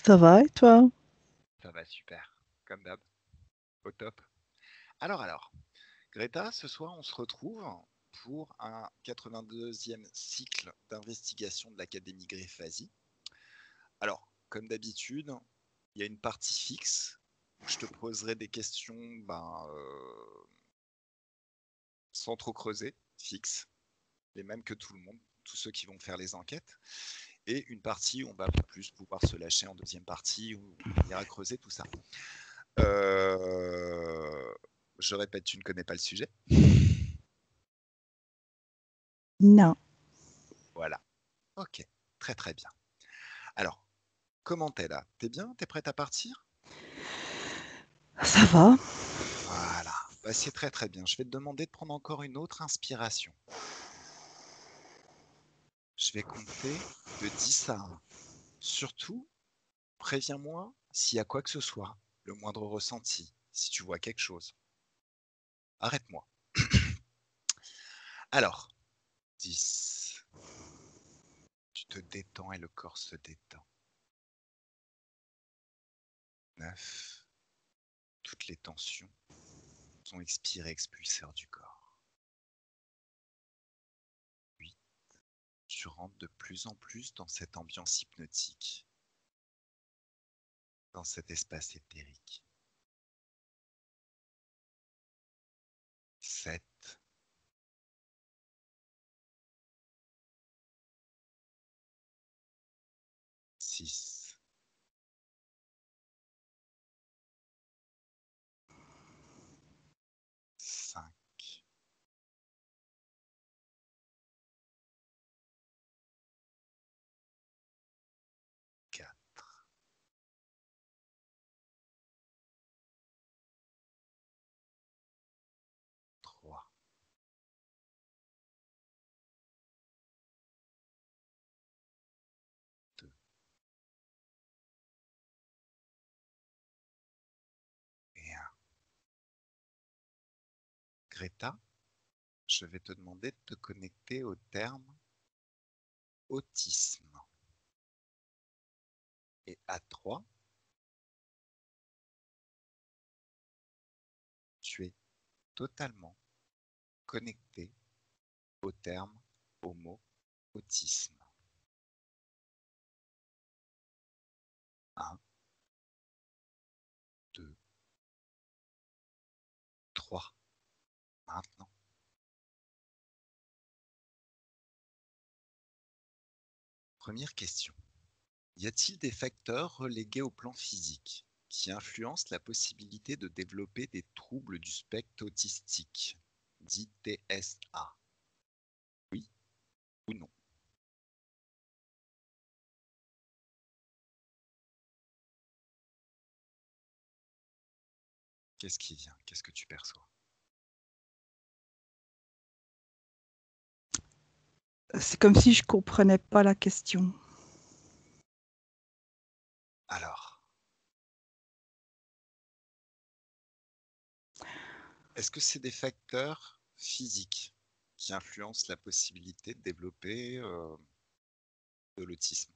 Ça va et toi? Ça va super, comme d'hab, au top. Alors, Greta, ce soir, on se retrouve pour un 82e cycle d'investigation de l'Académie Grefasi. Alors, comme d'habitude, il y a une partie fixe où je te poserai des questions sans trop creuser, fixes, les mêmes que tout le monde, tous ceux qui vont faire les enquêtes. Et une partie où on va plus pouvoir se lâcher en deuxième partie, où on ira creuser tout ça. Euh, Je répète, tu ne connais pas le sujet. Non. Voilà. Ok. Très très bien. Alors, comment t'es là? T'es bien? T'es prête à partir? Ça va? Voilà. Bah, c'est très très bien. Je vais te demander de prendre encore une autre inspiration. Je vais compter de 10 à 1. Surtout, préviens-moi s'il y a quoi que ce soit, le moindre ressenti, si tu vois quelque chose. Arrête-moi. Alors, 10. Tu te détends et le corps se détend. 9. Toutes les tensions sont expirées, expulsées hors du corps. 8. Tu rentres de plus en plus dans cette ambiance hypnotique, dans cet espace éthérique. 7. 6. 5. 4. 3. 2. Et 1. Greta, je vais te demander de te connecter au terme autisme. Et à 3, tu es totalement connecté au terme, au mot autisme. 1, 2, 3. Maintenant. Première question. Y a-t-il des facteurs relégués au plan physique qui influencent la possibilité de développer des troubles du spectre autistique, dit TSA? Oui ou non? Qu'est-ce qui vient? Qu'est-ce que tu perçois? C'est comme si je comprenais pas la question. Alors, est-ce que c'est des facteurs physiques qui influencent la possibilité de développer de l'autisme?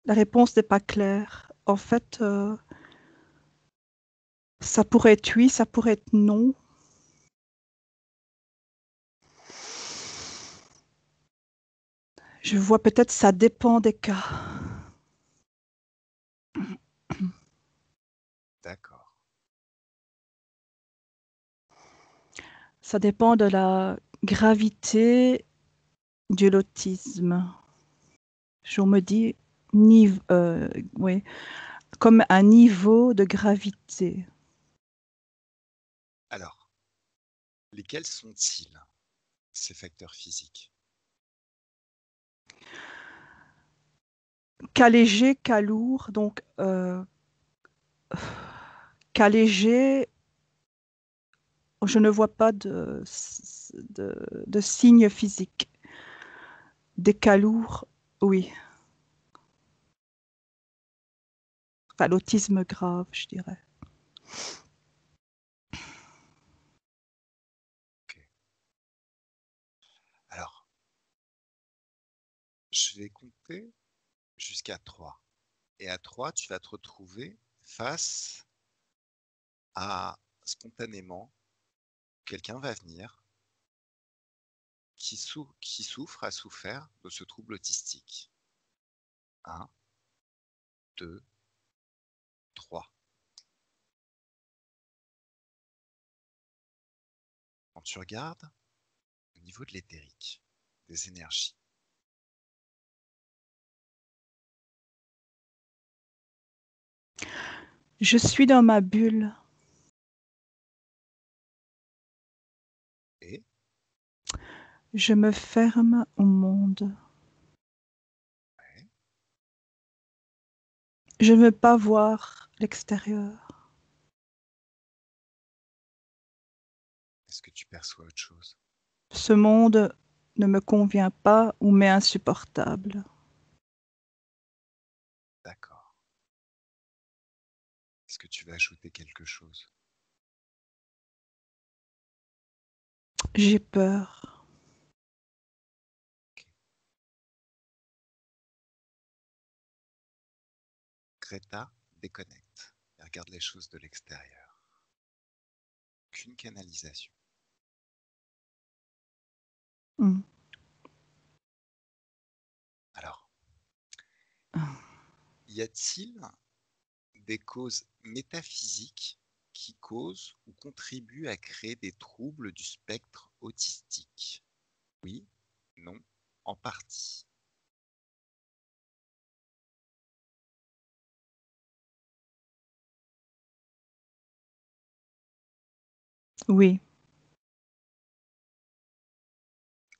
La réponse n'est pas claire. En fait, ça pourrait être oui, ça pourrait être non. Je vois peut-être ça dépend des cas. D'accord. Ça dépend de la gravité de l'autisme. Je me dis, oui, comme un niveau de gravité. Alors, lesquels sont-ils, ces facteurs physiques? Cas léger, cas lourd. Donc, cas léger, je ne vois pas de signes physiques. Des cas lourds, oui. Enfin, l'autisme grave, je dirais. Ok. je vais compter jusqu'à 3. Et à 3, tu vas te retrouver face à, spontanément, quelqu'un va venir qui souffre, a souffert de ce trouble autistique. 1, 2, 3. Quand tu regardes au niveau de l'éthérique, des énergies, Je suis dans ma bulle. et Je me ferme au monde. ouais, Je ne veux pas voir l'extérieur. est-ce que tu perçois autre chose? Ce monde ne me convient pas ou m'est insupportable. D'accord. Est-ce que tu vas ajouter quelque chose? J'ai peur. Ok. Greta déconnecte et regarde les choses de l'extérieur. Qu'une canalisation. Hmm. Alors, y a-t-il des causes métaphysiques qui causent ou contribuent à créer des troubles du spectre autistique? Oui, non, en partie. Oui.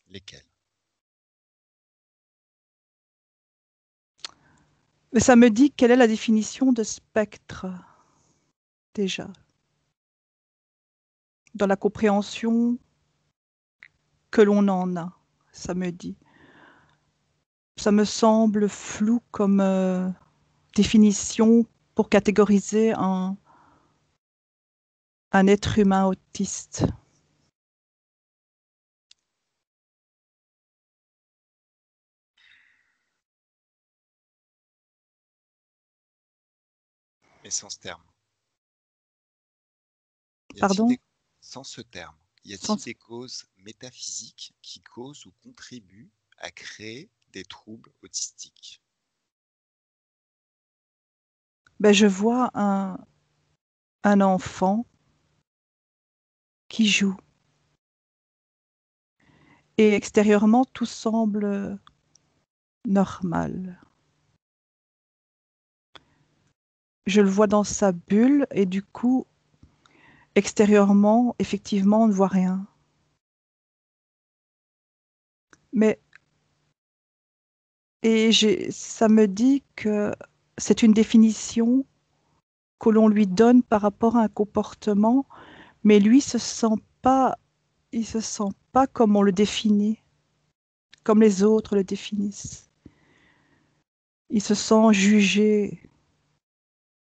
Lesquels? Mais ça me dit quelle est la définition de spectre, déjà, dans la compréhension que l'on en a, ça me dit. Ça me semble flou comme définition pour catégoriser un être humain autiste. Mais sans ce terme. Y a-t-il Pardon? des... Sans ce terme, y a-t-il Sans- des causes métaphysiques qui causent ou contribuent à créer des troubles autistiques? Ben, je vois un enfant qui joue et extérieurement tout semble normal. Je le vois dans sa bulle et du coup, extérieurement, effectivement, on ne voit rien. Mais ça me dit que c'est une définition que l'on lui donne par rapport à un comportement, mais lui il se sent pas comme on le définit, comme les autres le définissent. Il se sent jugé.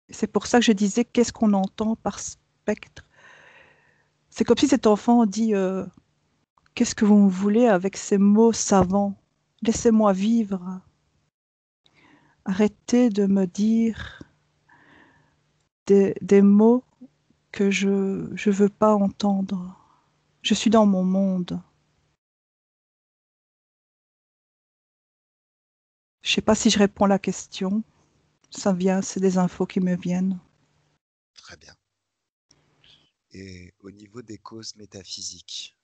C'est pour ça que je disais qu'est-ce qu'on entend par spectre. C'est comme si cet enfant dit qu'est-ce que vous me voulez avec ces mots savants? Laissez-moi vivre. Arrêtez de me dire des mots que je veux pas entendre. Je suis dans mon monde. Je sais pas si je réponds à la question. Ça vient, c'est des infos qui me viennent. Très bien. Et au niveau des causes métaphysiques,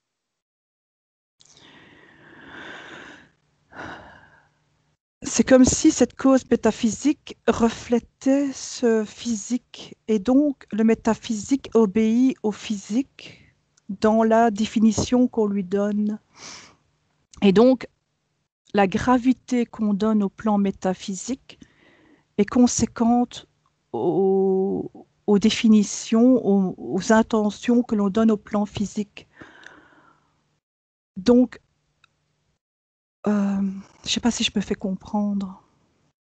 C'est comme si cette cause métaphysique reflétait ce physique et donc le métaphysique obéit au physique dans la définition qu'on lui donne. Et donc la gravité qu'on donne au plan métaphysique est conséquente aux définitions, aux intentions que l'on donne au plan physique. Donc, je ne sais pas si je me fais comprendre.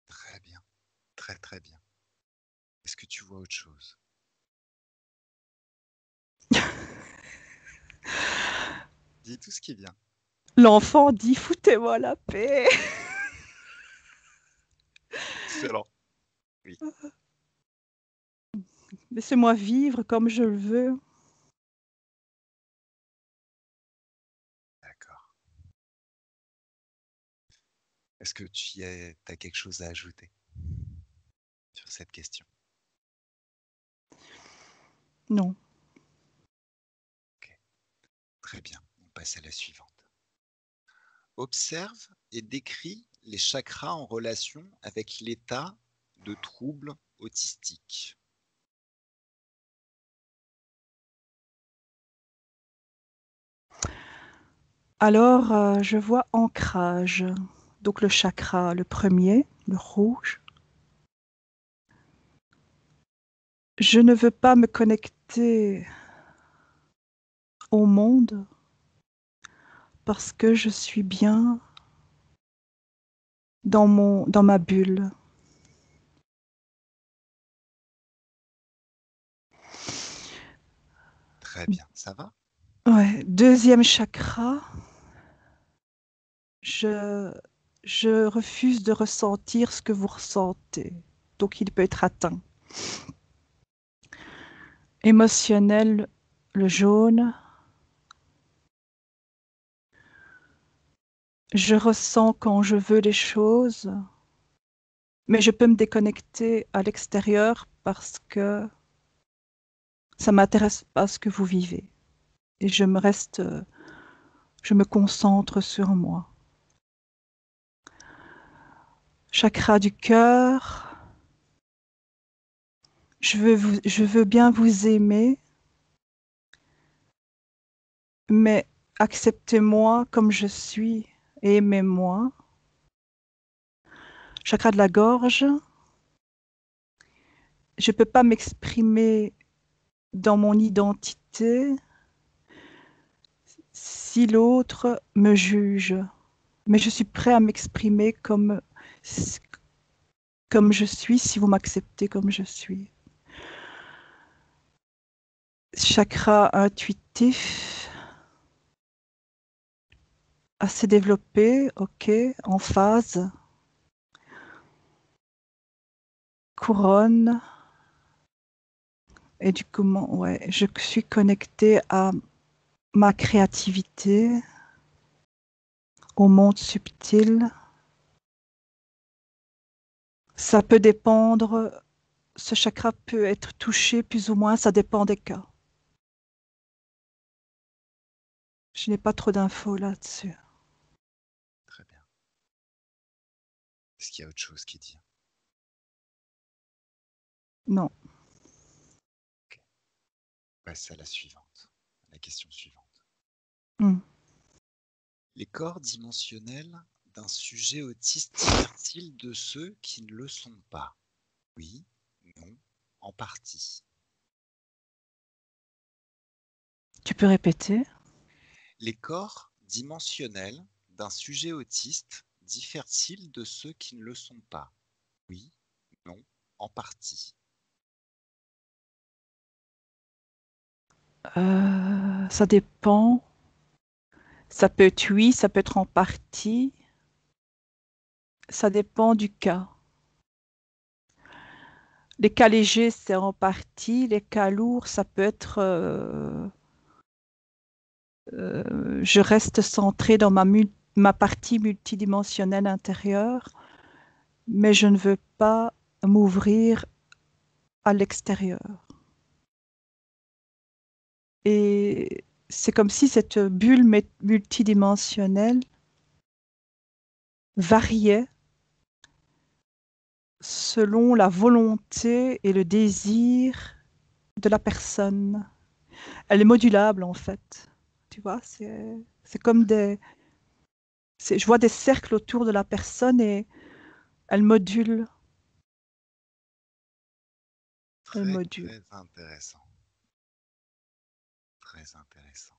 très bien, très très bien. Est-ce que tu vois autre chose? Dis tout ce qui vient. L'enfant dit foutez-moi la paix. Excellent. Oui, Laissez-moi vivre comme je le veux. d'accord. Est-ce que tu as quelque chose à ajouter sur cette question? Non. Ok, très bien. On passe à la suivante. Observe et décris les chakras en relation avec l'état de trouble autistique. Alors, je vois ancrage. Donc le chakra, le premier, le rouge. Je ne veux pas me connecter au monde parce que je suis bien dans ma bulle. Très bien, ça va? Ouais. Deuxième chakra, je, je refuse de ressentir ce que vous ressentez. Donc il peut être atteint. Émotionnel, le jaune. Je ressens quand je veux les choses, mais je peux me déconnecter à l'extérieur parce que ça m'intéresse pas ce que vous vivez. Et je me concentre sur moi. Chakra du cœur, je veux bien vous aimer, mais acceptez-moi comme je suis et aimez-moi. Chakra de la gorge, je ne peux pas m'exprimer dans mon identité si l'autre me juge, mais je suis prêt à m'exprimer comme je suis si vous m'acceptez comme je suis. Chakra intuitif, assez développé, ok, en phase. Couronne, et du comment, ouais, je suis connectée à ma créativité, au monde subtil. Ça peut dépendre, ce chakra peut être touché plus ou moins, ça dépend des cas. Je n'ai pas trop d'infos là-dessus. Très bien. Est-ce qu'il y a autre chose qui dit? Non. Ok. On passe à la suivante, la question suivante. Hmm. Les corps dimensionnels d'un sujet autiste diffèrent-ils de ceux qui ne le sont pas? Oui, non, en partie. Tu peux répéter? Les corps dimensionnels d'un sujet autiste diffèrent-ils de ceux qui ne le sont pas? Oui, non, en partie. Ça dépend. Ça peut être oui, ça peut être en partie. Ça dépend du cas. Les cas légers, c'est en partie. Les cas lourds, ça peut être je reste centrée dans ma partie multidimensionnelle intérieure, mais je ne veux pas m'ouvrir à l'extérieur. Et c'est comme si cette bulle multidimensionnelle variait selon la volonté et le désir de la personne. Elle est modulable en fait. Tu vois, c'est comme je vois des cercles autour de la personne et elle module, elle Très, module. très intéressant. Très intéressant.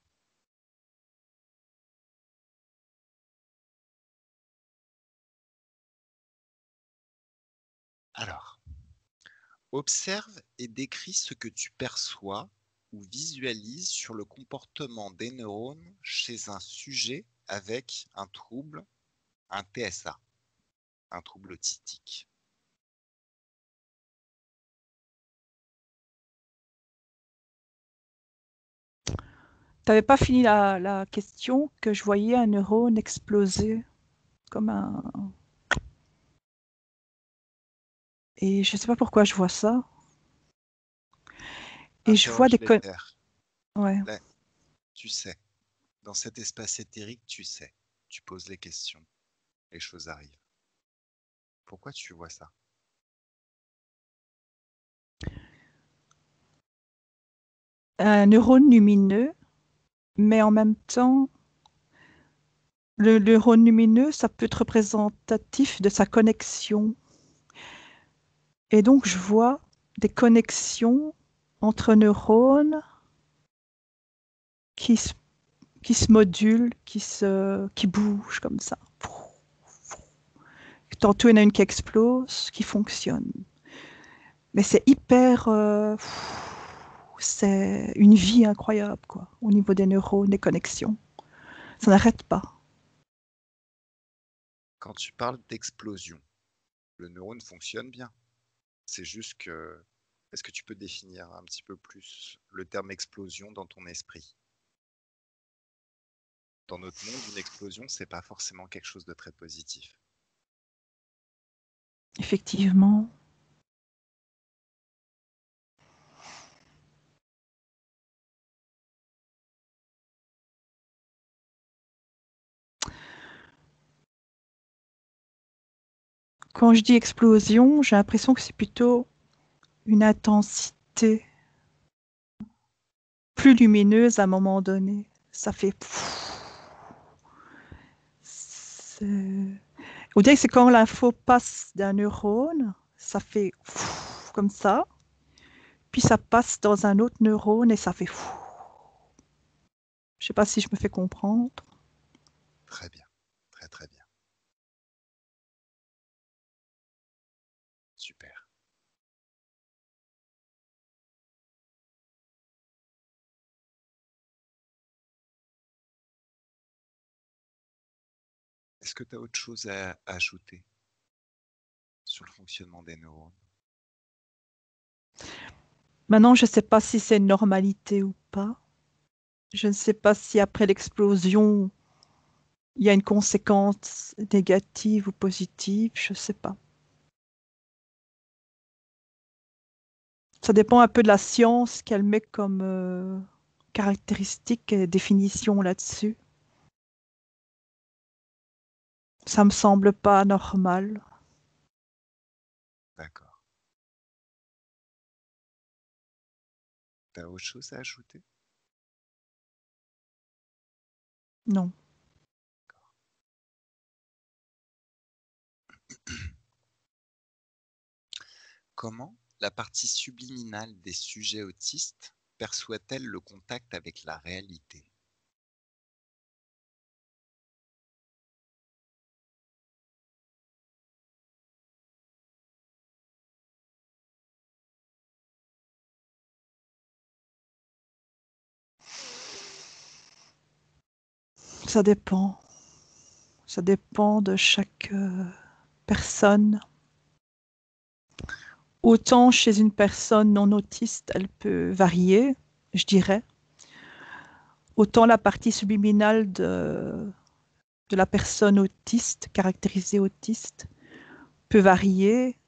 Alors, observe et décris ce que tu perçois ou visualises sur le comportement des neurones chez un sujet avec un trouble, un TSA, un trouble autistique. T'avais pas fini la question que je voyais un neurone exploser comme un... Et je sais pas pourquoi je vois ça. Et je vois des... Interroge les terres. Ouais. Là, tu sais. Dans cet espace éthérique, tu sais. Tu poses les questions. Les choses arrivent. Pourquoi tu vois ça? Un neurone lumineux, mais en même temps, le neurone lumineux, ça peut être représentatif de sa connexion. Et donc, je vois des connexions entre neurones qui se, qui se modulent, qui bougent comme ça. Tantôt, il y en a une qui explose, qui fonctionne. Mais c'est hyper... c'est une vie incroyable, quoi, au niveau des neurones, des connexions. Ça n'arrête pas. Quand tu parles d'explosion, le neurone fonctionne bien. C'est juste que... Est-ce que tu peux définir un petit peu plus le terme explosion dans ton esprit? Dans notre monde, une explosion, c'est pas forcément quelque chose de très positif. Effectivement. Quand je dis explosion, j'ai l'impression que c'est plutôt une intensité plus lumineuse à un moment donné. Ça fait... On dirait que c'est quand l'info passe d'un neurone, ça fait comme ça, puis ça passe dans un autre neurone et ça fait... Je sais pas si je me fais comprendre. Très bien. Très très bien. Super. Est-ce que tu as autre chose à ajouter sur le fonctionnement des neurones? Maintenant, je ne sais pas si c'est une normalité ou pas. Je ne sais pas si après l'explosion, il y a une conséquence négative ou positive. Je ne sais pas. Ça dépend un peu de la science qu'elle met comme caractéristique et définition là-dessus. Ça me semble pas normal. D'accord. Tu as autre chose à ajouter? Non. Comment la partie subliminale des sujets autistes perçoit-elle le contact avec la réalité? Ça dépend. Ça dépend de chaque personne. Autant chez une personne non autiste, elle peut varier, je dirais. Autant la partie subliminale de la personne autiste, caractérisée autiste, peut varier.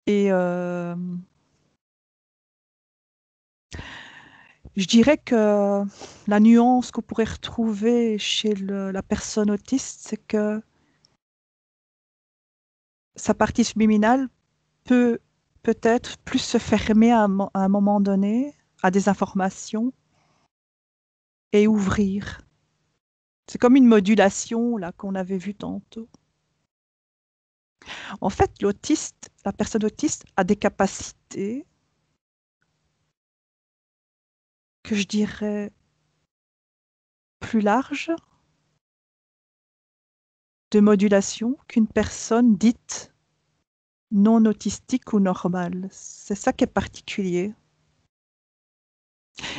Et je dirais que la nuance qu'on pourrait retrouver chez la personne autiste, c'est que sa partie subliminale peut peut-être plus se fermer à un moment donné à des informations et ouvrir. C'est comme une modulation là qu'on avait vu tantôt. En fait, l'autiste, la personne autiste a des capacités que je dirais plus larges de modulation qu'une personne dite non autistique ou normale. C'est ça qui est particulier.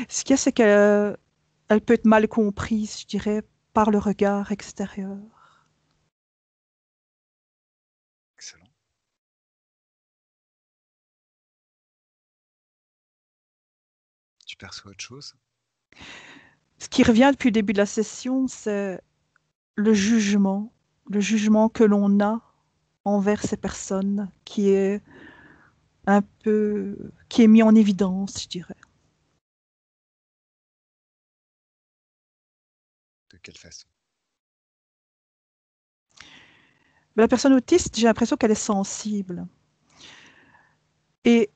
Ce qu'il y a, c'est qu'elle elle peut être mal comprise, je dirais, par le regard extérieur. Excellent. Tu perçois autre chose? Ce qui revient depuis le début de la session, c'est le jugement que l'on a envers ces personnes qui est qui est mis en évidence, je dirais. De quelle façon? La personne autiste, j'ai l'impression qu'elle est sensible. Et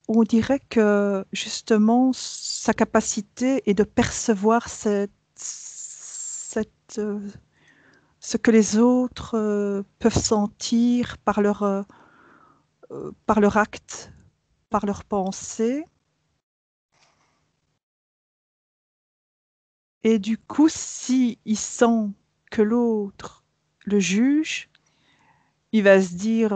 on dirait que justement, sa capacité est de percevoir ce que les autres peuvent sentir par leur acte, par leur pensée. Et du coup, si il sent que l'autre le juge, il va se dire,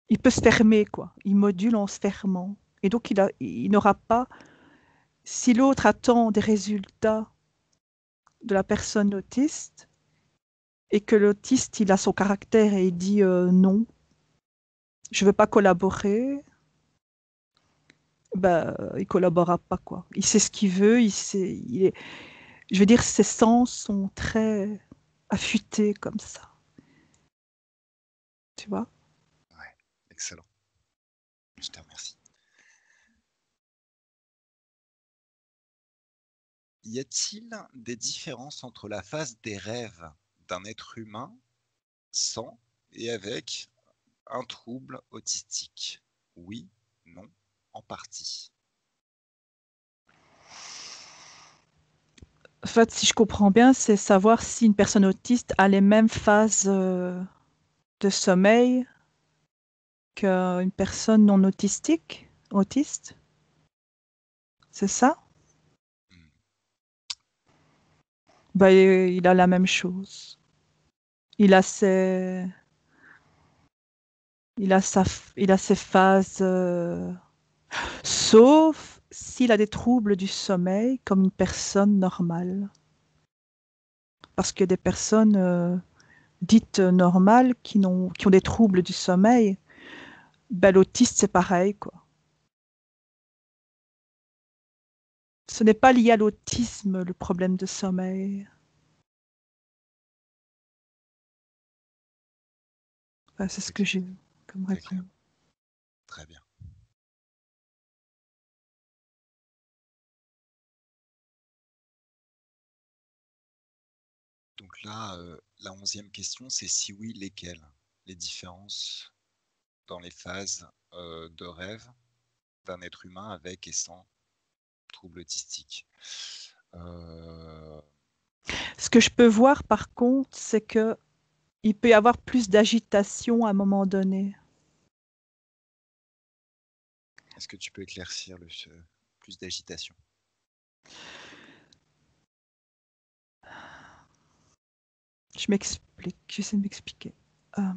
il peut se fermer, quoi. Il module en se fermant. Et donc, il n'aura pas, si l'autre attend des résultats de la personne autiste, et que l'autiste, il a son caractère et il dit non, je veux pas collaborer, ben, il collaborera pas, quoi. Il sait ce qu'il veut, je veux dire, ses sens sont très affûtés comme ça. Tu vois? Ouais, excellent. Je te remercie. Y a-t-il des différences entre la phase des rêves d'un être humain sans et avec un trouble autistique? Oui, non, en partie. En fait, si je comprends bien, c'est savoir si une personne autiste a les mêmes phases de sommeil qu'une personne non autistique, autiste. C'est ça? Hmm. Ben, il a la même chose. Il a ses, il a ses phases, sauf s'il a des troubles du sommeil comme une personne normale. Parce qu'il y a des personnes dites normales qui ont des troubles du sommeil. Ben, l'autiste, c'est pareil, quoi. Ce n'est pas lié à l'autisme, le problème de sommeil. Enfin, c'est ce C'est que clair, j'ai comme très réponse. clair. Très bien. Donc là, la 11e question, c'est si oui, lesquelles? Les différences dans les phases de rêve d'un être humain avec et sans trouble autistique. Euh, Ce que je peux voir, par contre, c'est que il peut y avoir plus d'agitation à un moment donné. Est-ce que tu peux éclaircir plus d'agitation? Je m'explique, j'essaie de m'expliquer. Euh,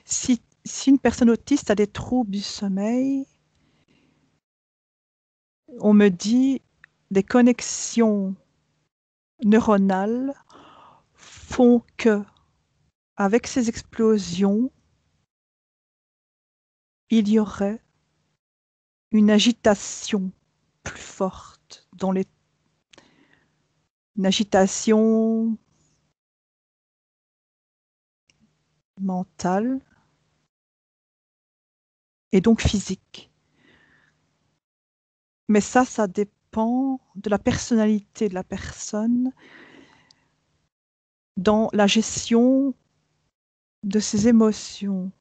si une personne autiste a des troubles du sommeil, on me dit des connexions neuronales font que, avec ces explosions, il y aurait une agitation plus forte une agitation mentale et donc physique. Mais ça dépend de la personnalité de la personne dans la gestion de ses émotions.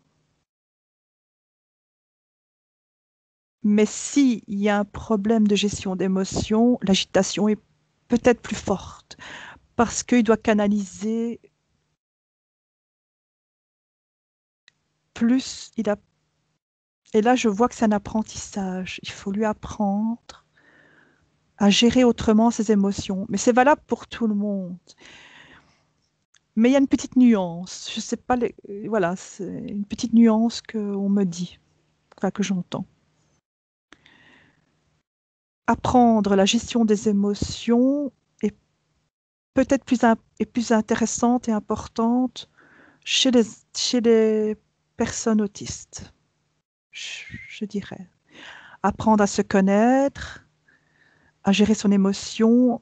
Mais s'il y a un problème de gestion d'émotions, l'agitation est peut-être plus forte parce qu'il doit canaliser plus. Et là, je vois que c'est un apprentissage. Il faut lui apprendre à gérer autrement ses émotions. Mais c'est valable pour tout le monde. Mais il y a une petite nuance. Je sais pas, voilà, c'est une petite nuance qu'on me dit, enfin que j'entends. Apprendre la gestion des émotions est peut-être plus intéressante et importante chez chez les personnes autistes, je dirais. apprendre à se connaître, à gérer son émotion,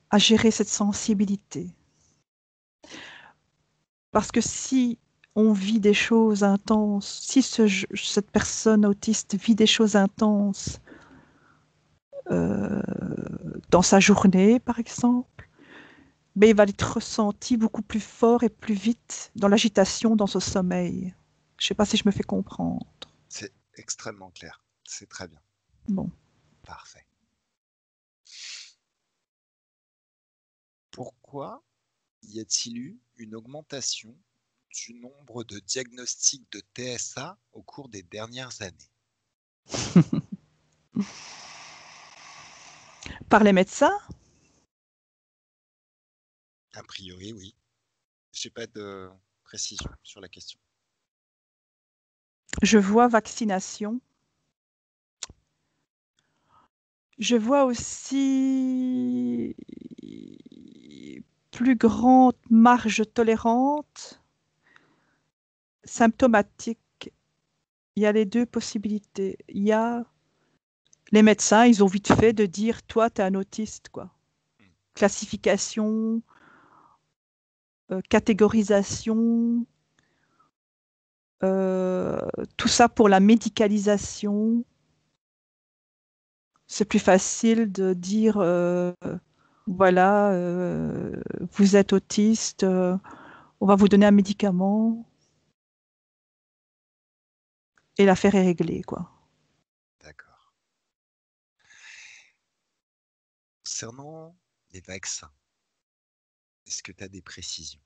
à gérer cette sensibilité. Parce que si on vit des choses intenses, si cette personne autiste vit des choses intenses euh, dans sa journée, par exemple, mais il va être ressenti beaucoup plus fort et plus vite dans l'agitation, dans ce sommeil. Je ne sais pas si je me fais comprendre. C'est extrêmement clair. C'est très bien. Bon. Parfait. Pourquoi y a-t-il eu une augmentation du nombre de diagnostics de TSA au cours des dernières années? Par les médecins, A priori, oui. Je n'ai pas de précision sur la question. je vois vaccination. Je vois aussi plus grande marge tolérante, symptomatique. Il y a les deux possibilités. Il y a les médecins, ils ont vite fait de dire, toi, tu es un autiste, quoi. Classification, catégorisation, tout ça pour la médicalisation. C'est plus facile de dire, voilà, vous êtes autiste, on va vous donner un médicament et l'affaire est réglée, quoi. D'accord. Concernant les vaccins, est-ce que tu as des précisions?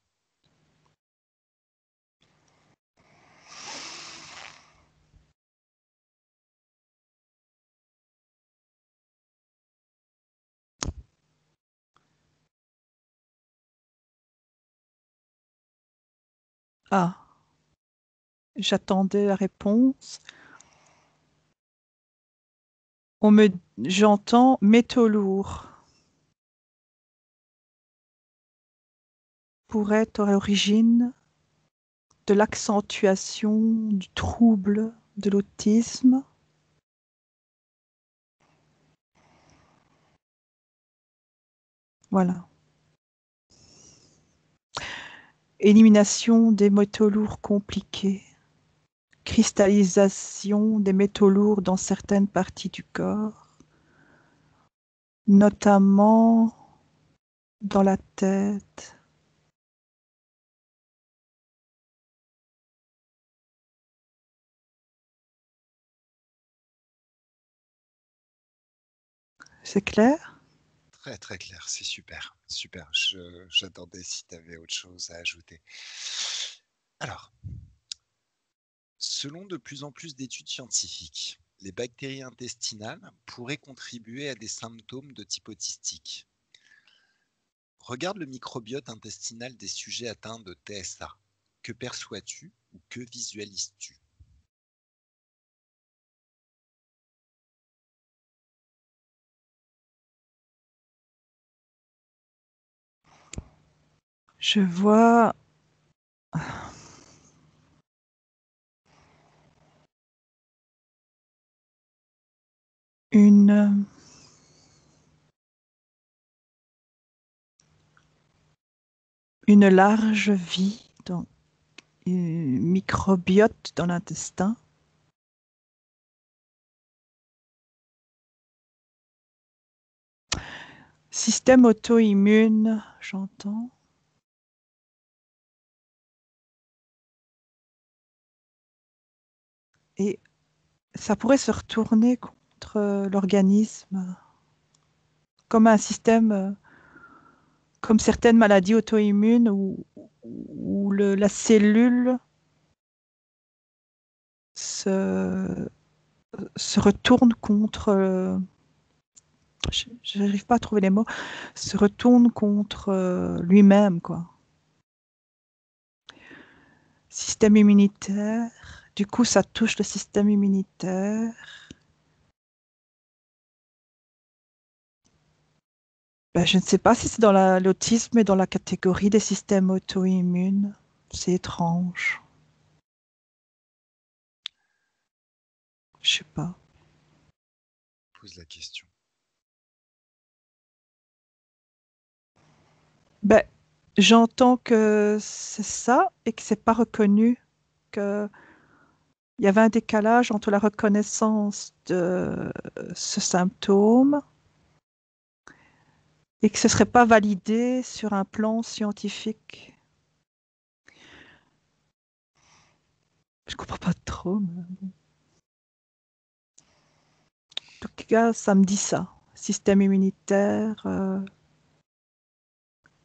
Ah, j'attendais la réponse. J'entends métaux lourds. Pourrait être à l'origine de l'accentuation du trouble de l'autisme. Voilà. Élimination des métaux lourds compliqués. Cristallisation des métaux lourds dans certaines parties du corps, notamment dans la tête. C'est clair? Très très clair, c'est super, super. J'attendais si tu avais autre chose à ajouter. Alors, selon de plus en plus d'études scientifiques, les bactéries intestinales pourraient contribuer à des symptômes de type autistique. Regarde le microbiote intestinal des sujets atteints de TSA. Que perçois-tu ou que visualises-tu? Je vois une large vie dans une microbiote dans l'intestin. Système auto-immune, j'entends. Et ça pourrait se retourner contre l'organisme, comme un système, comme certaines maladies auto-immunes où la cellule se, se retourne contre, je n'arrive pas à trouver les mots, se retourne contre lui-même, quoi. Système immunitaire, du coup, ça touche le système immunitaire. Ben, je ne sais pas si c'est dans l'autisme et dans la catégorie des systèmes auto-immunes. C'est étrange. Je sais pas. pose la question? Ben, j'entends que c'est ça et que c'est pas reconnu, qu'il y avait un décalage entre la reconnaissance de ce symptôme et que ce serait pas validé sur un plan scientifique. Je comprends pas trop, mais en tout cas, ça me dit ça. Système immunitaire,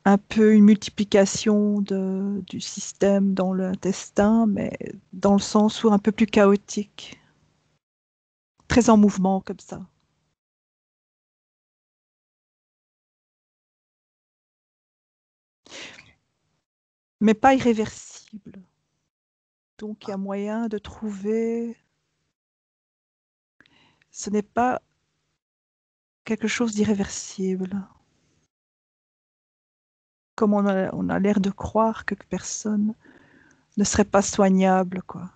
un peu une multiplication du système dans l'intestin, mais dans le sens où un peu plus chaotique, très en mouvement comme ça. Ok. Mais pas irréversible. Donc il y Ah, a moyen de trouver. Ce n'est pas quelque chose d'irréversible. Comme on a l'air de croire que personne ne serait pas soignable, quoi.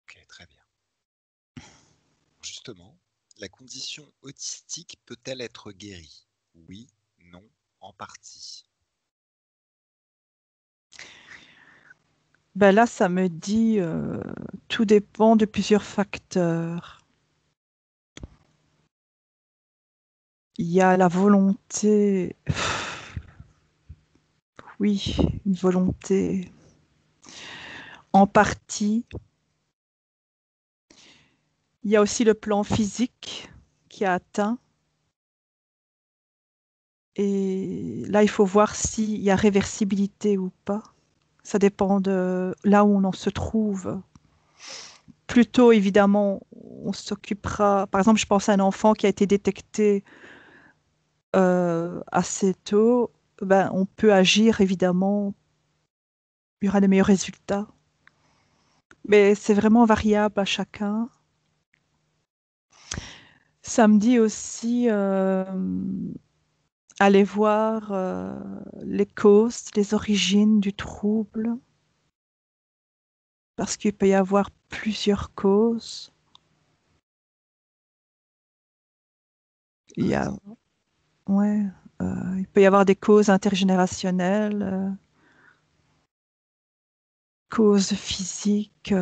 ok, très bien. Justement, la condition autistique peut-elle être guérie? Oui, non, en partie. Ben là, ça me dit, tout dépend de plusieurs facteurs. Il y a la volonté, oui, une volonté en partie. Il y a aussi le plan physique qui est atteint. Et là, il faut voir s'il y a réversibilité ou pas. Ça dépend de là où on en se trouve. Plutôt, évidemment, on s'occupera. Par exemple, je pense à un enfant qui a été détecté assez tôt. Ben, on peut agir, évidemment. Il y aura de meilleurs résultats. Mais c'est vraiment variable à chacun. Ça me dit aussi aller voir les causes, les origines du trouble, parce qu'il peut y avoir plusieurs causes. Il y a, ouais, il peut y avoir des causes intergénérationnelles, causes physiques,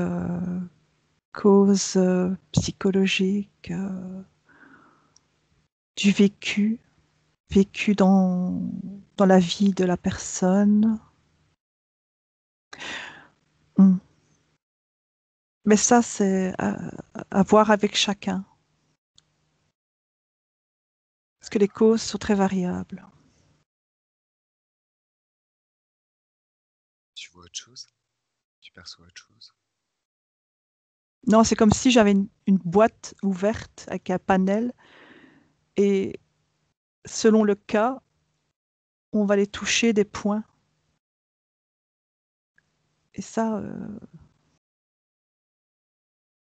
causes psychologiques, du vécu dans la vie de la personne. Mm. Mais ça, c'est à voir avec chacun, parce que les causes sont très variables. Tu vois autre chose? Tu perçois autre chose? Non, c'est comme si j'avais une boîte ouverte avec un panel et selon le cas, on va les toucher des points. Et ça,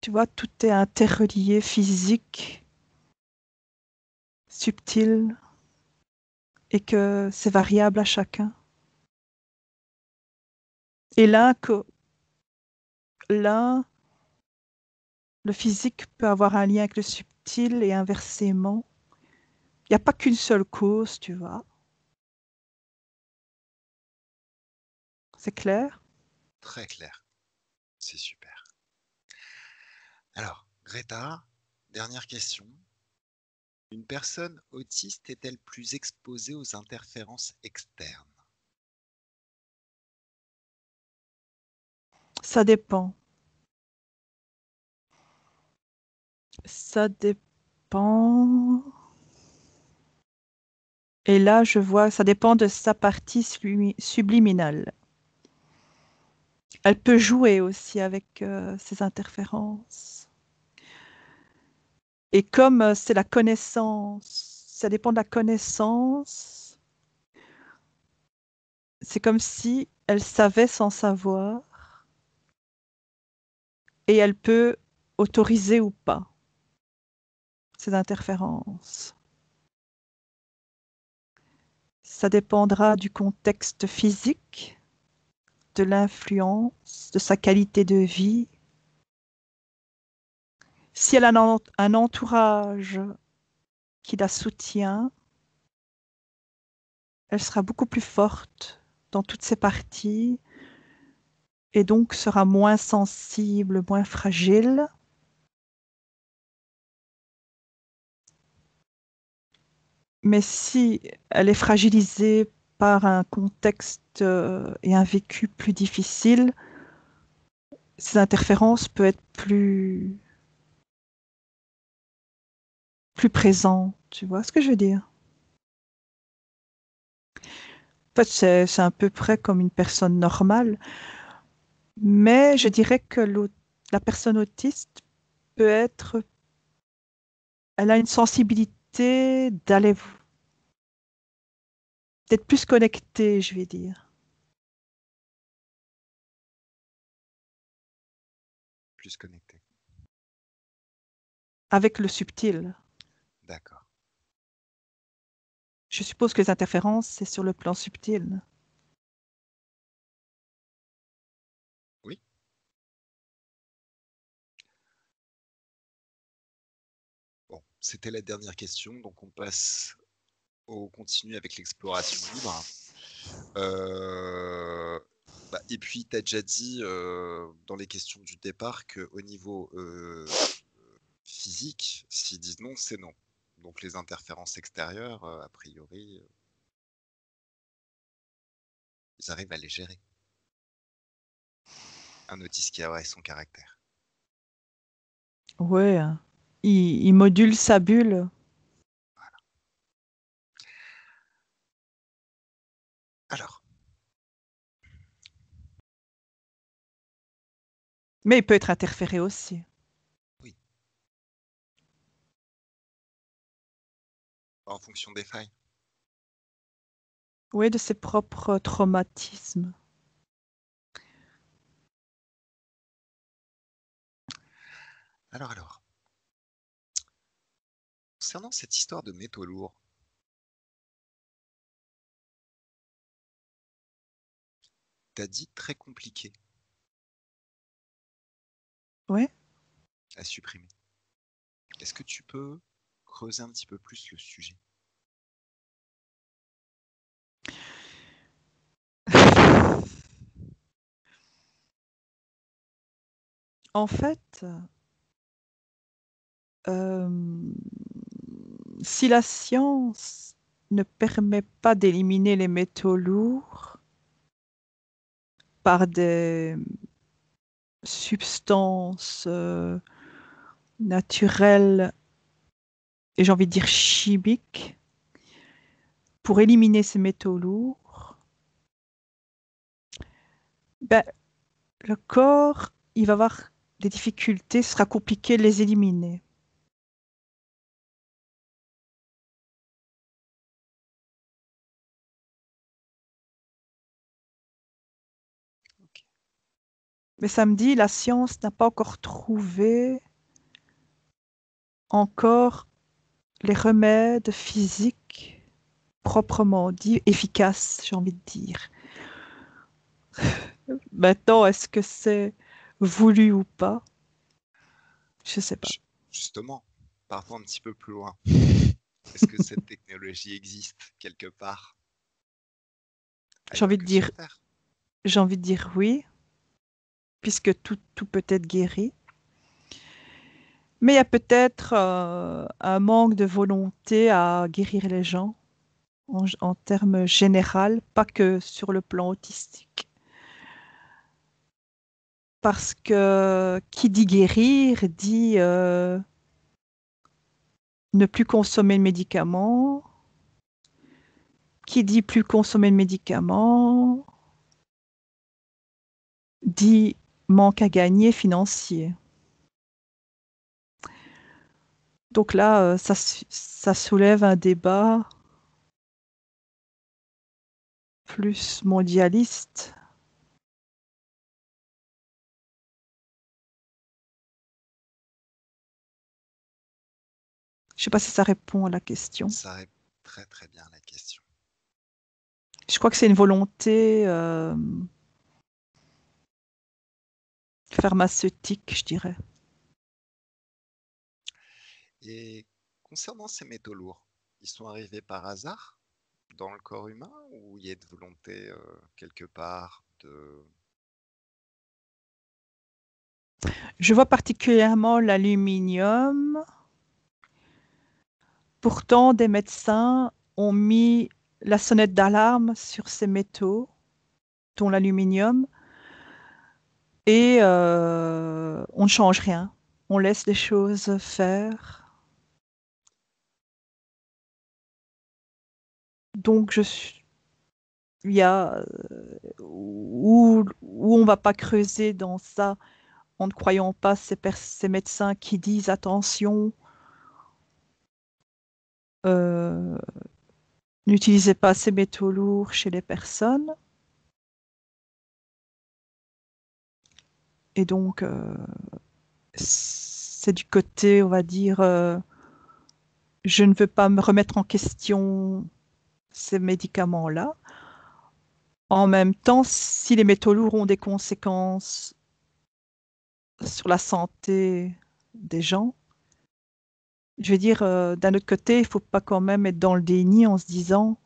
tu vois, tout est interrelié, physique, subtil, et que c'est variable à chacun. Et l'un, le physique peut avoir un lien avec le subtil et inversement. Il n'y a pas qu'une seule cause, tu vois. C'est clair? Très clair. C'est super. Alors, Greta, dernière question. Une personne autiste est-elle plus exposée aux interférences externes? Ça dépend. Ça dépend. Et là, je vois, ça dépend de sa partie subliminale. Elle peut jouer aussi avec ces interférences. Et comme c'est la connaissance, ça dépend de la connaissance, c'est comme si elle savait sans savoir et elle peut autoriser ou pas ces interférences. Ça dépendra du contexte physique, de l'influence, de sa qualité de vie Si elle a un entourage qui la soutient, elle sera beaucoup plus forte dans toutes ses parties et donc sera moins sensible, moins fragile. Mais si elle est fragilisée par un contexte et un vécu plus difficile, ces interférences peuvent être plus présentes. Tu vois ce que je veux dire? En fait, c'est à peu près comme une personne normale, mais je dirais que la personne autiste peut être, elle a une sensibilité d'être plus connectée, je vais dire, Plus connecté. avec le subtil. D'accord. Je suppose que les interférences, c'est sur le plan subtil. Oui. Bon, c'était la dernière question, donc on continue avec l'exploration libre. Et puis, tu as déjà dit dans les questions du départ qu'au niveau physique, s'ils disent non, c'est non. Donc les interférences extérieures, a priori, ils arrivent à les gérer. Un autiste qui a son caractère. Ouais, hein. Il module sa bulle. Alors, Mais il peut être interféré aussi. oui, en fonction des failles. Oui, de ses propres traumatismes. Alors, concernant cette histoire de métaux lourds, t'as dit très compliqué Oui. à supprimer. Est-ce que tu peux creuser un petit peu plus le sujet? En fait, euh, si la science ne permet pas d'éliminer les métaux lourds par des substances naturelles et j'ai envie de dire chimiques, pour éliminer ces métaux lourds, ben, le corps, il va avoir des difficultés, ce sera compliqué de les éliminer. Ok. Mais ça me dit, la science n'a pas encore trouvé encore les remèdes physiques proprement dit efficaces, j'ai envie de dire. Maintenant, est-ce que c'est voulu ou pas? Je sais pas. Justement, partons un petit peu plus loin. Est-ce que cette technologie existe quelque part J'ai ailleurs envie de que sur dire, Terre? j'ai envie de dire oui, puisque tout peut être guéri. Mais il y a peut-être un manque de volonté à guérir les gens en termes général, pas que sur le plan autistique. Parce que qui dit guérir dit ne plus consommer de médicaments. Qui dit plus consommer de médicaments dit manque à gagner financier. Donc là, ça soulève un débat plus mondialiste. Je ne sais pas si ça répond à la question. Ça répond très très bien à la question. Je crois que c'est une volonté pharmaceutique, je dirais. Et concernant ces métaux lourds, ils sont arrivés par hasard dans le corps humain ou il y a une volonté quelque part de... Je vois particulièrement l'aluminium. Pourtant, des médecins ont mis la sonnette d'alarme sur ces métaux, dont l'aluminium, et on ne change rien. On laisse les choses faire. Donc, il y a où on va pas creuser dans ça en ne croyant pas ces médecins qui disent attention, euh, n'utilisez pas ces métaux lourds chez les personnes. Et donc, c'est du côté, on va dire, je ne veux pas me remettre en question ces médicaments-là. En même temps, si les métaux lourds ont des conséquences sur la santé des gens, je veux dire, d'un autre côté, il ne faut pas quand même être dans le déni en se disant,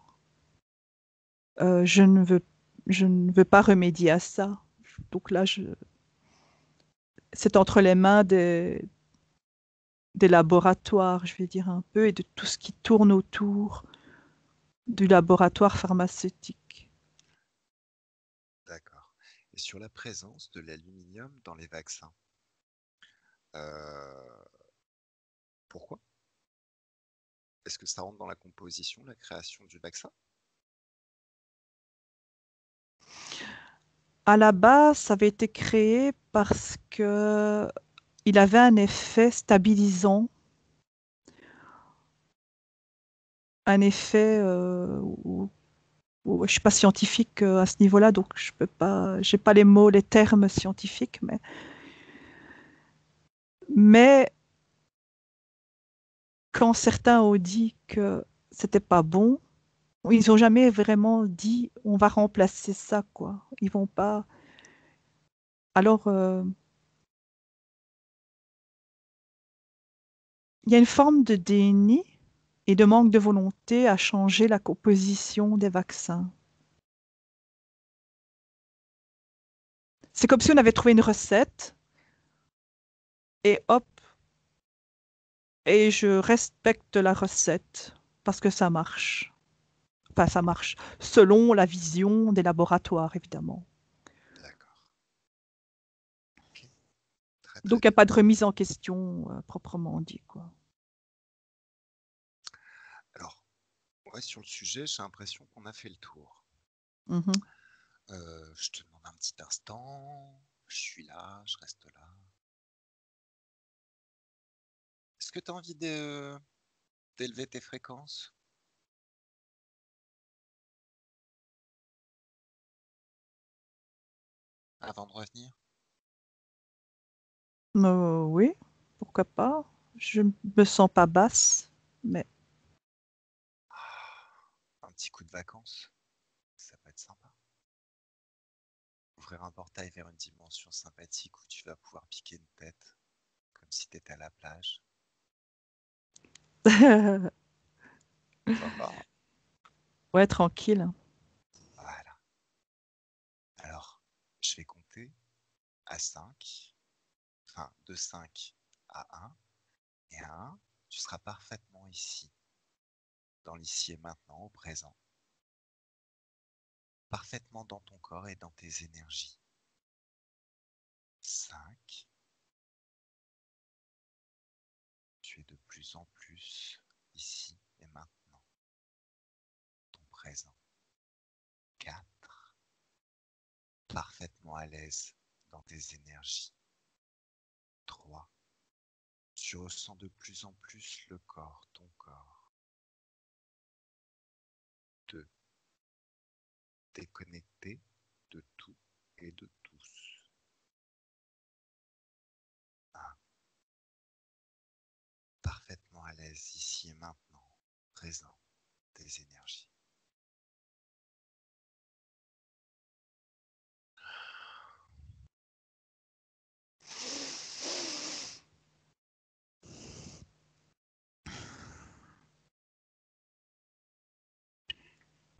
euh, je ne veux, je ne veux pas remédier à ça. Donc là, c'est entre les mains des laboratoires, je vais dire un peu, et de tout ce qui tourne autour du laboratoire pharmaceutique. D'accord. Et sur la présence de l'aluminium dans les vaccins, euh, pourquoi? Est-ce que ça rentre dans la composition, la création du vaccin? À la base, ça avait été créé parce que il avait un effet stabilisant, un effet, je suis pas scientifique à ce niveau-là, donc je peux pas, j'ai pas les mots, les termes scientifiques, mais quand certains ont dit que c'était pas bon, ils ont jamais vraiment dit on va remplacer ça, quoi. Ils vont pas. Alors, il y a une forme de déni et de manque de volonté à changer la composition des vaccins. C'est comme si on avait trouvé une recette et hop, et je respecte la recette parce que ça marche. Enfin, ça marche selon la vision des laboratoires, évidemment. D'accord. Ok. Très très Donc, il n'y a bien. pas de remise en question proprement dit, quoi. Alors, ouais, sur le sujet, j'ai l'impression qu'on a fait le tour. Mhm. Je te demande un petit instant. Je suis là, je reste là. Est-ce que tu as envie d'élever tes fréquences avant de revenir? Oui, pourquoi pas. Je me sens pas basse, mais Un petit coup de vacances, ça peut être sympa. Ouvrir un portail vers une dimension sympathique où tu vas pouvoir piquer une tête, comme si tu étais à la plage. Sympa, hein? ouais, tranquille. Voilà. Alors, je vais compter à 5, enfin de 5 à 1, et à 1, tu seras parfaitement ici, dans l'ici et maintenant, au présent, parfaitement dans ton corps et dans tes énergies. 5, tu es de plus en plus ici et maintenant, ton présent. 4, parfaitement à l'aise dans tes énergies. 3, tu ressens de plus en plus le corps, ton corps. 2, déconnecté de tout et de tous. 1, parfaitement à l'aise ici et maintenant, présent, tes énergies.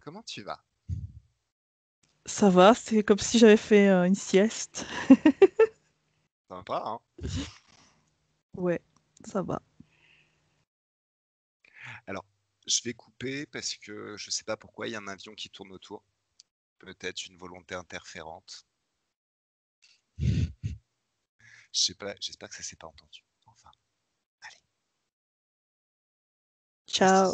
comment tu vas? Ça va, c'est comme si j'avais fait une sieste. Sympa, hein? Ouais, ça va. Alors, je vais couper parce que je sais pas pourquoi il y a un avion qui tourne autour. Peut-être une volonté interférente. Je sais pas, j'espère que ça s'est pas entendu. Enfin, allez. Ciao.